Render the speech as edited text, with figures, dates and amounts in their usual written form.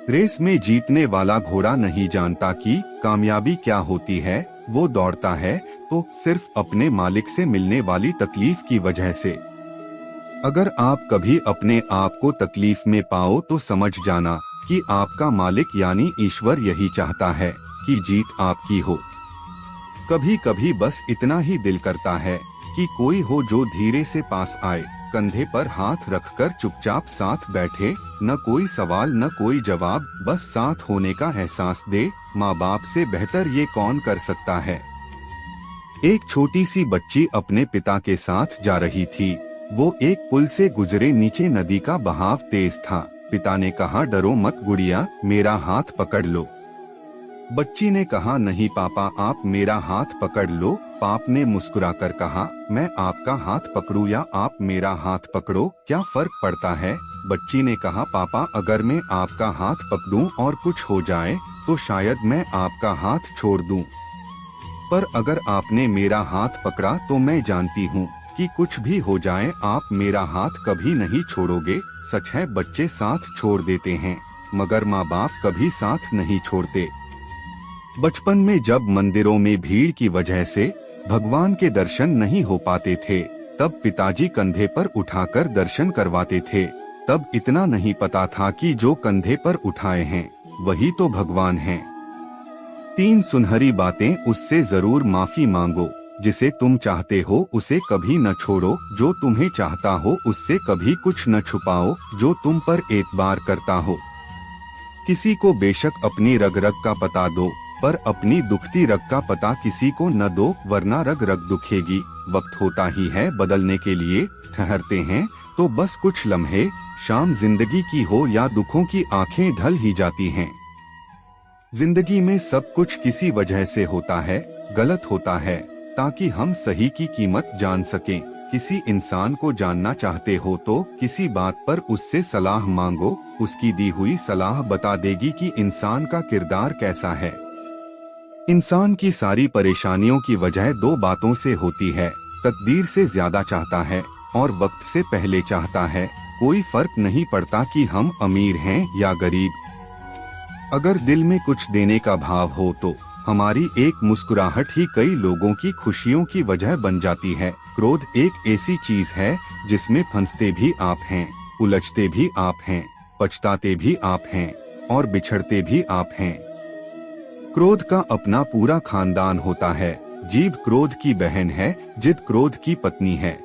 Race में जीतने वाला घोड़ा नहीं जानता कि कामयाबी क्या होती है। वो दौड़ता है तो सिर्फ अपने मालिक से मिलने वाली तकलीफ की वजह से। अगर आप कभी अपने आप को तकलीफ में पाओ तो समझ जाना कि आपका मालिक यानी ईश्वर यही चाहता है कि जीत आपकी हो। कभी कभी बस इतना ही दिल करता है कि कोई हो जो धीरे से पास आए, कंधे पर हाथ रखकर चुपचाप साथ बैठे, न कोई सवाल न कोई जवाब, बस साथ होने का एहसास दे। माँ बाप से बेहतर ये कौन कर सकता है। एक छोटी सी बच्ची अपने पिता के साथ जा रही थी। वो एक पुल से गुजरे, नीचे नदी का बहाव तेज था। पिता ने कहा, डरो मत गुड़िया, मेरा हाथ पकड़ लो। बच्ची ने कहा, नहीं पापा, आप मेरा हाथ पकड़ लो। पाप ने मुस्कुराकर कहा, मैं आपका हाथ पकड़ूं या आप मेरा हाथ पकड़ो, क्या फर्क पड़ता है। बच्ची ने कहा, पापा, अगर मैं आपका हाथ पकड़ूं और कुछ हो जाए तो शायद मैं आपका हाथ छोड़ दूं, पर अगर आपने मेरा हाथ पकड़ा तो मैं जानती हूँ कि कुछ भी हो जाए आप मेरा हाथ कभी नहीं छोड़ोगे। सच है, बच्चे साथ छोड़ देते हैं मगर माँ बाप कभी साथ नहीं छोड़ते। बचपन में जब मंदिरों में भीड़ की वजह से भगवान के दर्शन नहीं हो पाते थे, तब पिताजी कंधे पर उठाकर दर्शन करवाते थे। तब इतना नहीं पता था कि जो कंधे पर उठाए हैं वही तो भगवान हैं। 3 सुनहरी बातें, उससे जरूर माफी मांगो। जिसे तुम चाहते हो उसे कभी न छोड़ो। जो तुम्हें चाहता हो उससे कभी कुछ न छुपाओ। जो तुम पर एतबार करता हो। किसी को बेशक अपनी रग रग का पता दो, पर अपनी दुखती रग का पता किसी को न दो, वरना रग रग दुखेगी। वक्त होता ही है बदलने के लिए, ठहरते हैं तो बस कुछ लम्हे। शाम जिंदगी की हो या दुखों की, आंखें ढल ही जाती हैं। जिंदगी में सब कुछ किसी वजह से होता है, गलत होता है, ताकि हम सही की कीमत जान सकें। किसी इंसान को जानना चाहते हो तो किसी बात पर उससे सलाह मांगो। उसकी दी हुई सलाह बता देगी कि इंसान का किरदार कैसा है। इंसान की सारी परेशानियों की वजह 2 बातों से होती है, तकदीर से ज्यादा चाहता है और वक्त से पहले चाहता है। कोई फर्क नहीं पड़ता कि हम अमीर हैं या गरीब। अगर दिल में कुछ देने का भाव हो तो हमारी एक मुस्कुराहट ही कई लोगों की खुशियों की वजह बन जाती है। क्रोध एक ऐसी चीज है जिसमें फंसते भी आप हैं, उलझते भी आप हैं, पछताते भी आप हैं और बिछड़ते भी आप हैं। क्रोध का अपना पूरा खानदान होता है। जीभ क्रोध की बहन है, जिद क्रोध की पत्नी है।